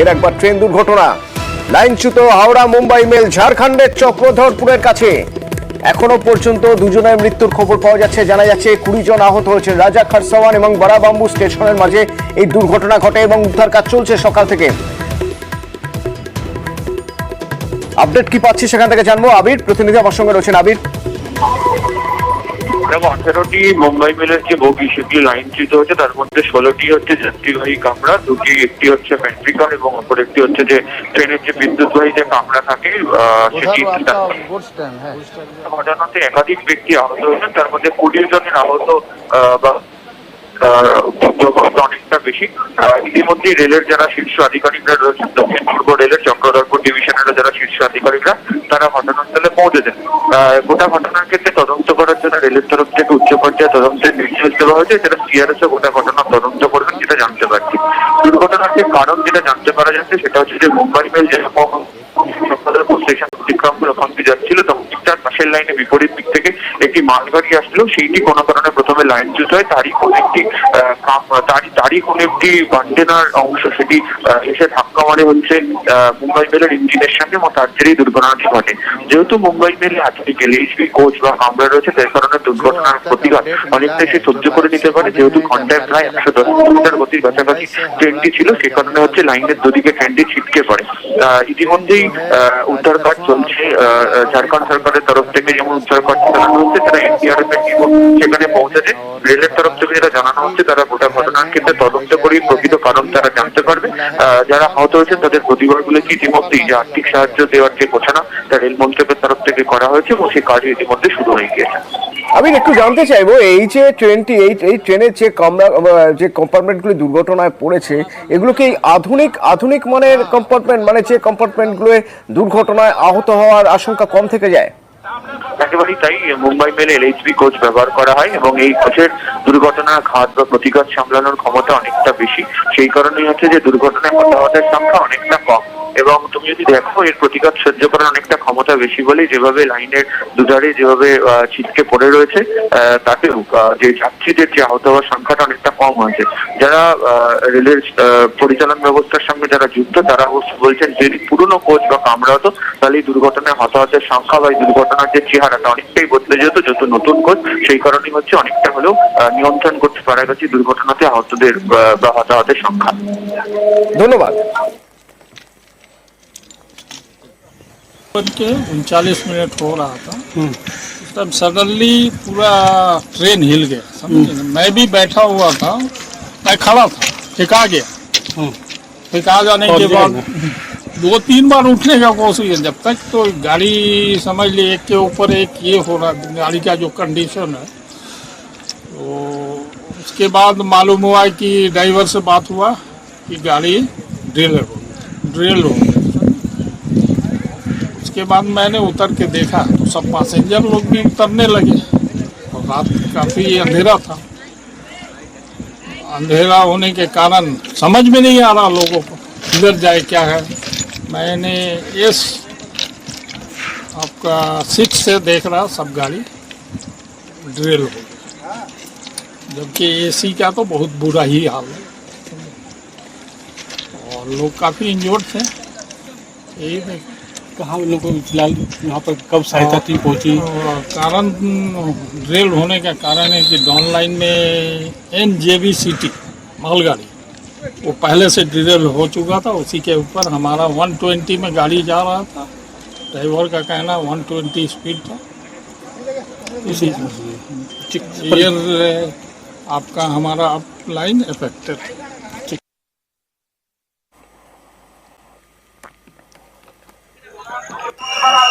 ফের একবার ট্রেন দুর্ঘটনা। লাইনচ্যুত হাওড়া মুম্বাই মেল ঝাড়খণ্ডের চক্রধরপুরের কাছে। এখনো পর্যন্ত দুজনের মৃত্যুর খবর পাওয়া যাচ্ছে। জানা যাচ্ছে 20 জন আহত হয়েছেন। রাজা খারসাওয়ান এবং বারাবাম্বু স্টেশনের মাঝে এই দুর্ঘটনা ঘটে এবং উদ্ধার কাজ চলছে সকাল থেকে। আপডেট কি পাচ্ছি সেখান থেকে জানবো। আবির প্রতিনিধি আমার সঙ্গে রয়েছেন। আবির, 18টি মুম্বাই মেলের যে বগি সেগুলি লাইনচ্যুত হচ্ছে, তার মধ্যে 16টি হচ্ছে যাত্রীবাহী কামরা, একটি হচ্ছে প্যান্ট্রিকার এবং অপর একটি হচ্ছে যে ট্রেনের যে বিদ্যুৎবাহী যে কামরা থাকে সেটি। ঘটনাতে একাধিক ব্যক্তি আহত হয়েছেন, তার মধ্যে 20 জনের আহত বা অনেকটা বেশি। ইতিমধ্যে রেলের যারা শীর্ষ আধিকারিকরা রয়েছেন, দক্ষিণ পূর্ব রেলের চক্রধরপুর ডিভিশনের যারা শীর্ষ আধিকারিকরা তারা ঘটনাস্থলে পৌঁছেছেন। গোটা ঘটনার ক্ষেত্রে তদন্ত করার জন্য রেলের তরফ থেকে উচ্চ পর্যায়ে তদন্তের নির্দেশ দেওয়া হয়েছে। যেটা সিআরএসও গোটা ঘটনা তদন্ত করবেন, যেটা জানতে পারছি। দুর্ঘটনার যে কারণ যেটা জানতে পারা যাচ্ছে সেটা হচ্ছে যে মুম্বাই মেল যেরকম চক্রধরপুর স্টেশন অতিক্রম করে ওখান থেকে যাচ্ছিল, তখন তার পাশের লাইনে বিপরীত দিক থেকে একটি মালগাড়ি আসলো। সেইটি কোনো কারণে প্রথমে লাইনচ্যুত হয়। তারই কোন একটি কন্টেনার অংশ সেটি এসে ধাক্কা মারে হচ্ছে মুম্বাই মেলের ইঞ্জিনের সঙ্গে, এবং তার জেরেই দুর্ঘটনাটি ঘটে। যেহেতু মুম্বাই মেলে আধুনিক এলএইচবি কোচ বা কামরা রয়েছে, তার কারণে দুর্ঘটনার প্রতিঘাত অনেকটাই সে সহ্য করে নিতে পারে। যেহেতু ঘন্টায় প্রায় 110 কিলোমিটার গতির কাছাকাছি ট্রেনটি ছিল, সে কারণে হচ্ছে লাইনের দুদিকে ট্রেনটি ছিটকে পড়ে। ইতিমধ্যেই উদ্ধার কাজ চলছে। ঝাড়খণ্ড সরকারের তরফ থেকে যেমন উদ্ধার কাজ চালানো হচ্ছে, তারা এনডিআরএফ এর টিমও সেখানে পৌঁছেছে। রেলের তরফ থেকে যেটা জানানো হচ্ছে, তারা গোটা ঘটনার ক্ষেত্রে তদন্ত করে প্রকৃত কারণ তারা জানতে পারবে। যারা আহত হয়েছেন তাদের পরিবারগুলোকে ইতিমধ্যেই যে আর্থিক সাহায্য দেওয়ার যে ঘোষণা তা রেল মন্ত্রকের তরফ থেকে করা হয়েছে এবং সেই কাজ ইতিমধ্যে শুরু হয়ে গিয়েছে। আমি একটু জানতে চাইবো, এই যে ট্রেনটি এই ট্রেনের যে কম্পার্টমেন্টগুলি দুর্ঘটনায় পড়েছে, এগুলো কি আধুনিক মানের কম্পার্টমেন্ট, মানে যে কম্পার্টমেন্টগুলো দুর্ঘটনায় আহত হওয়ার আশঙ্কা কম থেকে যায়? একেবারেই তাই। মুম্বাই মেলে এলএইচবি কোচ ব্যবহার করা হয় এবং এই কোচের দুর্ঘটনার ঘাত বা প্রতিঘাত সামলানোর ক্ষমতা অনেকটা বেশি। সেই কারণেই হচ্ছে যে দুর্ঘটনায় হতাহতের সংখ্যা অনেকটা কম। এবং তুমি যদি দেখো, এর প্রতিঘাত সহ্য করার অনেকটা ক্ষমতা বেশি বলেই যেভাবে লাইনের দুধারে যেভাবে ছিটকে পড়ে রয়েছে, তাতেও যে যাত্রীদের যে আহত হওয়ার সংখ্যাটা অনেকটা কম হয়েছে। যারা রেলের পরিচালন ব্যবস্থার সঙ্গে যারা যুক্ত, তারা বলছেন যদি পুরনো কোচ বা কামরা হতো, তাহলে এই দুর্ঘটনায় হতাহতের সংখ্যা বা এই দুর্ঘটনার যে চেহারাটা অনেকটাই বদলে যেত। যেহেতু নতুন কোচ, সেই কারণেই হচ্ছে অনেকটা হলেও নিয়ন্ত্রণ করতে পারা গেছে দুর্ঘটনাতে আহতদের বা হতাহতের সংখ্যা। ধন্যবাদ। 39 हो रहा था, तब सडनली पूरा ट्रेन हिल गया, समझे ना। मैं भी बैठा हुआ था, मैं खड़ा था, फेंका गया। फेंका जाने के बाद 2-3 बार उठने का कोशिश, जब तक तो गाड़ी समझ ली एक के ऊपर एक ये हो रहा, गाड़ी का जो कंडीशन है। तो उसके बाद मालूम हुआ कि ड्राइवर से बात हुआ कि गाड़ी ड्रिल हो। उसके बाद मैंने उतर के देखा तो सब पैसेंजर लोग भी उतरने लगे और रात काफ़ी अंधेरा था। अंधेरा होने के कारण समझ में नहीं आ रहा लोगों को किधर जाए क्या है। मैंने इस आपका 6 से देख रहा सब गाड़ी ड्रिल हो गई, जबकि एसी का तो बहुत बुरा ही हाल है और लोग काफ़ी इंजोर्ड थे। यही देख कहाँ उन लोगों को फिलहाल यहाँ पर कब सहायता टीम पहुँची? कारण ड्रिल होने का कारण है कि डाउन लाइन में NJBCT मालगाड़ी वो पहले से ड्रिल हो चुका था। उसी के ऊपर हमारा 120 में गाड़ी जा रहा था। ड्राइवर का कहना 120 स्पीड था। इसी एयर आपका हमारा अप लाइन एफेक्टेड।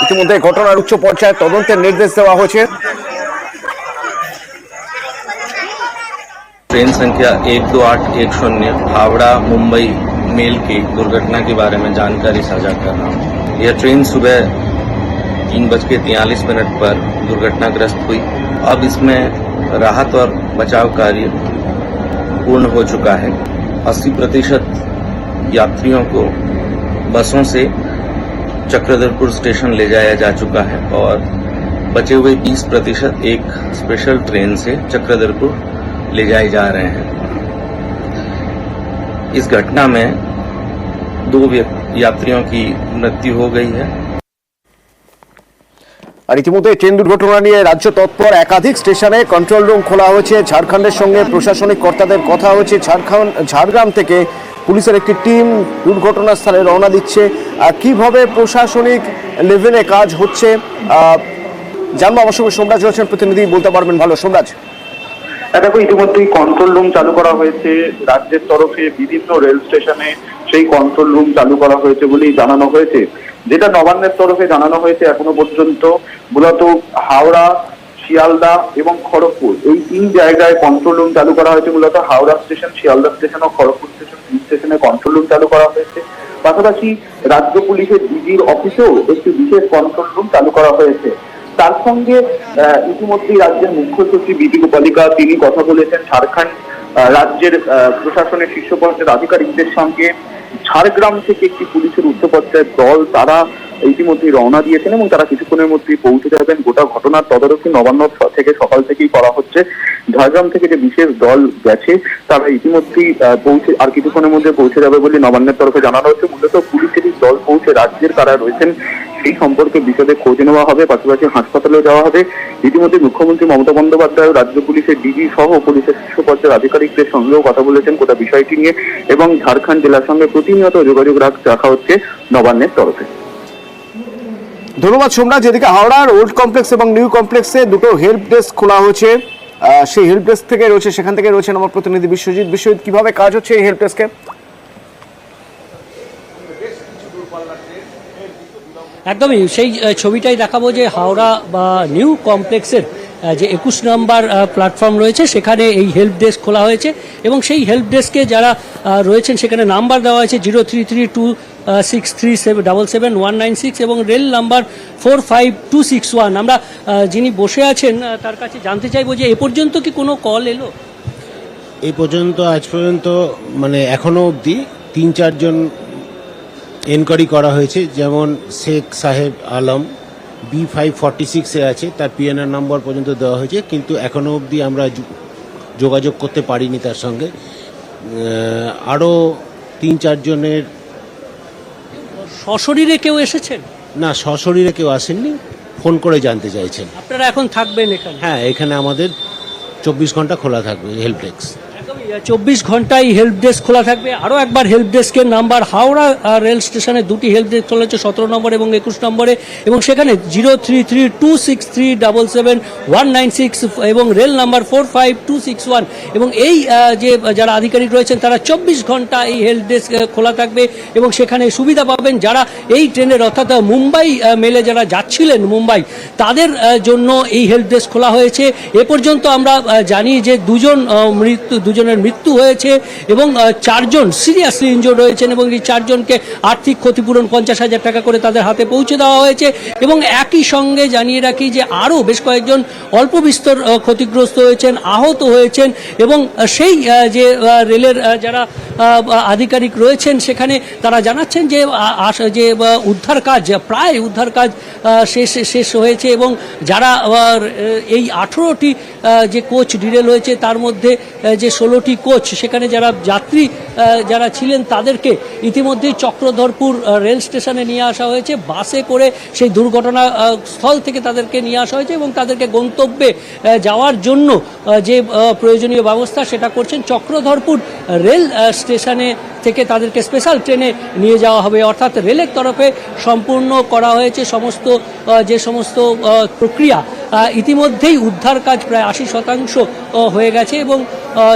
ইতিমধ্যে ঘটনার উচ্চ পর্যায়ে তদন্তের নির্দেশ দেওয়া হয়েছে। ट्रेन संख्या 12810 हावड़ा मुंबई मेल की दुर्घटना के बारे में जानकारी साझा कर रहा हूँ। यह ट्रेन सुबह 3:43 पर दुर्घटनाग्रस्त हुई। अब इसमें राहत और बचाव कार्य पूर्ण हो चुका है। 80% यात्रियों को बसों से चक्रधरपुर स्टेशन ले जाया जा चुका है और बचे हुए 20% एक स्पेशल ट्रेन से चक्रधरपुर ले जाए जा रहे हैं। इस घटना में 2 यात्रियों की मृत्यु हो गई है। আর ইতিমধ্যে ট্রেন দুর্ঘটনা নিয়ে রাজ্য তৎপর, একাধিক স্টেশনে কন্ট্রোল রুম খোলা হয়েছে। ঝাড়খণ্ডের সঙ্গে প্রশাসনিক কর্তাদের কথা হয়েছে। ঝাড়গ্রাম থেকে পুলিশের একটি টিম দুর্ঘটনাস্থলে রওনা দিচ্ছে। কিভাবে প্রশাসনিক লেভেলে কাজ হচ্ছে জানবো। আমার সঙ্গে সোমরাজ রয়েছেন প্রতিনিধি, বলতে পারবেন ভালো। সোমরাজ, দেখো, ইতিমধ্যেই কন্ট্রোল রুম চালু করা হয়েছে রাজ্যের তরফে। বিভিন্ন রেল স্টেশনে সেই কন্ট্রোল রুম চালু করা হয়েছে বলেই জানানো হয়েছে। যেটা নবান্নের তরফে জানানো হয়েছে, এখনো পর্যন্ত মূলত হাওড়া, শিয়ালদা এবং খড়গপুর এই 3 জায়গায় কন্ট্রোল রুম চালু করা হয়েছে। মূলত হাওড়া স্টেশন, শিয়ালদা স্টেশন ও খড়গপুর স্টেশন, 3 স্টেশনে কন্ট্রোল রুম চালু করা হয়েছে। পাশাপাশি রাজ্য পুলিশের ডিজির অফিসেও একটি বিশেষ কন্ট্রোল রুম চালু করা হয়েছে। তার সঙ্গে ইতিমধ্যেই রাজ্যের মুখ্য সচিব বিধি গোপালিকা তিনি কথা বলেছেন ঝাড়খণ্ড রাজ্যের প্রশাসনের শীর্ষ পর্যায়ের আধিকারিকদের সঙ্গে। ঝাড়গ্রাম থেকে একটি পুলিশের উচ্চপর্যায়ের দল তারা ইতিমধ্যেই রওনা দিয়েছেন এবং তারা কিছুক্ষণের মধ্যেই পৌঁছে যাবেন। গোটা ঘটনার তদারকি নবান্ন থেকে সকাল থেকেই করা হচ্ছে। ঝাড়গ্রাম থেকে যে বিশেষ দল গেছে তারা ইতিমধ্যেই আর কিছুক্ষণের মধ্যে পৌঁছে যাবে বলে নবান্নের তরফে জানানো হচ্ছে। মূলত পুলিশের এই দল পৌঁছে রাজ্যের কারা রয়েছেন সেই সম্পর্কে বিশদে খোঁজ নেওয়া হবে, পাশাপাশি হাসপাতালেও যাওয়া হবে। ইতিমধ্যে মুখ্যমন্ত্রী মমতা বন্দ্যোপাধ্যায় রাজ্য পুলিশের ডিজি সহ পুলিশের শীর্ষ পর্যায়ের আধিকারিকদের সঙ্গেও কথা বলেছেন গোটা বিষয়টি নিয়ে এবং ঝাড়খণ্ড জেলার সঙ্গে প্রতিনিয়ত যোগাযোগ রাখা হচ্ছে নবান্নের তরফে। ধন্যবাদ সোমরাজ। এদিকে হাওড়ার ওল্ড কমপ্লেক্স এবং নিউ কমপ্লেক্সে দুটো হেল্প ডেস্ক খোলা হয়েছে। সেই হেল্প ডেস্ক থেকে রয়েছে, সেখান থেকে রয়েছেন আমার প্রতিনিধি বিশ্বজিৎ। বিশ্বজিৎ, কিভাবে কাজ হচ্ছে এই হেল্প ডেস্কে? একদমই সেই ছবিটাই দেখাবো যে হাওড়া বা নিউ কমপ্লেক্সের যে 21 নম্বর প্ল্যাটফর্ম রয়েছে সেখানে এই হেল্প ডেস্ক খোলা হয়েছে এবং সেই হেল্প ডেস্কে যারা রয়েছেন সেখানে নাম্বার দেওয়া হয়েছে 033263777196 এবং রেল নাম্বার 45261। আমরা যিনি বসে আছেন তার কাছে জানতে চাইবো যে এ পর্যন্ত কি কোনো কল এলো? এই পর্যন্ত আজ পর্যন্ত মানে এখনো অবধি 3-4 জন এনকোয়ারি করা হয়েছে। যেমন শেখ সাহেব আলম B546 আছে, তার পিএনআর নম্বর পর্যন্ত দেওয়া হয়েছে, কিন্তু এখনো অবধি আমরা যোগাযোগ করতে পারিনি তার সঙ্গে। আরও 3-4 জনের সশরীরে কেউ এসেছেন? না, সশরীরে কেউ আসেননি, ফোন করে জানতে চাইছেন। আপনারা এখন থাকবেন এখানে? হ্যাঁ, এখানে আমাদের 24 ঘন্টা খোলা থাকবে হেল্প ডেস্ক। 24 ঘন্টায় হেল্প ডেস্ক খোলা থাকবে। আরও একবার হেল্প ডেস্কের নাম্বার, হাওড়া রেল স্টেশনে 2টি হেল্প ডেস্ক খোলা হচ্ছে 17 নম্বর এবং 21 নম্বরে এবং সেখানে 033263779196 এবং রেল নাম্বার 45261 এবং এই যে যারা আধিকারিক রয়েছেন তারা 24 ঘন্টা এই হেল্প ডেস্ক খোলা থাকবে এবং সেখানে সুবিধা পাবেন যারা এই ট্রেনের অর্থাৎ মুম্বাই মেলে যারা যাচ্ছিলেন মুম্বাই তাদের জন্য এই হেল্প ডেস্ক খোলা হয়েছে। এ পর্যন্ত আমরা জানি যে দুজনের মৃত্যু হয়েছে এবং 4 জন সিরিয়াসলি ইনজোর্ড হয়েছেন এবং এই 4 জনকে আর্থিক ক্ষতিপূরণ 50,000 টাকা করে তাদের হাতে পৌঁছে দেওয়া হয়েছে এবং একই সঙ্গে জানিয়ে রাখি যে আরও বেশ কয়েকজন অল্প বিস্তর ক্ষতিগ্রস্ত হয়েছেন, আহত হয়েছেন এবং সেই যে রেলের যারা আধিকারিক রয়েছেন সেখানে তারা জানাচ্ছেন যে উদ্ধার কাজ শেষ হয়েছে এবং যারা এই 18টি যে কোচ ডিরেল হয়েছে তার মধ্যে যে 16টি কোচ সেখানে যারা যাত্রী যারা ছিলেন তাদেরকে ইতিমধ্যেই চক্রধরপুর রেল স্টেশনে নিয়ে আসা হয়েছে। বাসে করে সেই দুর্ঘটনা স্থল থেকে তাদেরকে নিয়ে আসা হয়েছে এবং তাদেরকে গন্তব্যে যাওয়ার জন্য যে প্রয়োজনীয় ব্যবস্থা সেটা করছেন চক্রধরপুর রেল স্টেশনে থেকে তাদেরকে স্পেশাল ট্রেনে নিয়ে যাওয়া হবে। অর্থাৎ রেলের তরফে সম্পূর্ণ করা হয়েছে যে সমস্ত প্রক্রিয়া। ইতিমধ্যেই উদ্ধার কাজ প্রায় 80% হয়ে গেছে এবং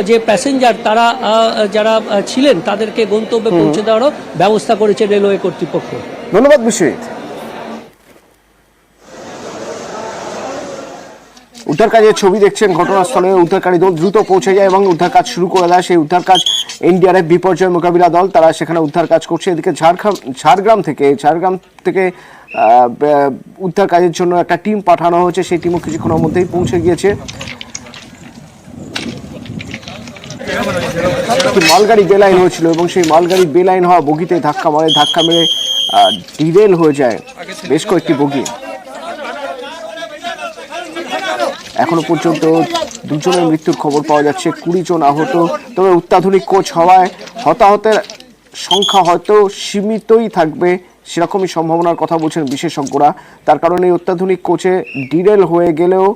যে প্যাসেঞ্জার তারা যারা ছিলেন তাদেরকে গন্তব্যে পৌঁছে দেওয়ারও ব্যবস্থা করেছে রেলওয়ে কর্তৃপক্ষ। ধন্যবাদ বিশ্বজিৎ। উদ্ধার কাজের ছবি দেখছেন। ঘটনাস্থলে উদ্ধারকারী দল দ্রুত পৌঁছে যায় এবং উদ্ধার কাজ শুরু করে দেয়। সেই উদ্ধার কাজ এনডিআরএফ বিপর্যয় মোকাবিলা দল তারা সেখানে উদ্ধার কাজ করছে। এদিকে ঝাড়গ্রাম থেকে উদ্ধার কাজের জন্য একটা টিম পাঠানো হয়েছে। সেই টিমও কিছুক্ষণের মধ্যেই পৌঁছে গিয়েছে। মালগাড়ি বেলাইন হয়েছিল এবং সেই মালগাড়ি বেলাইন হওয়া বগিতে ধাক্কা মেরে ডিরেল হয়ে যায় বেশ কয়েকটি বগি। এখনো পর্যন্ত 2 জনের মৃত্যুর খবর পাওয়া যাচ্ছে, 20 জন আহত। তবে অত্যাধুনিক কোচ হওয়ায় হতাহতের সংখ্যা হয়তো সীমিতই থাকবে, সেরকমই সম্ভাবনার কথা বলছেন বিশেষজ্ঞরা। তার কারণে এই অত্যাধুনিক কোচে ডিরেল হয়ে গেলেও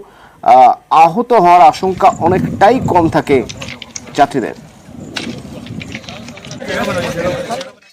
আহত হওয়ার আশঙ্কা অনেকটাই কম থাকে যাত্রীদের।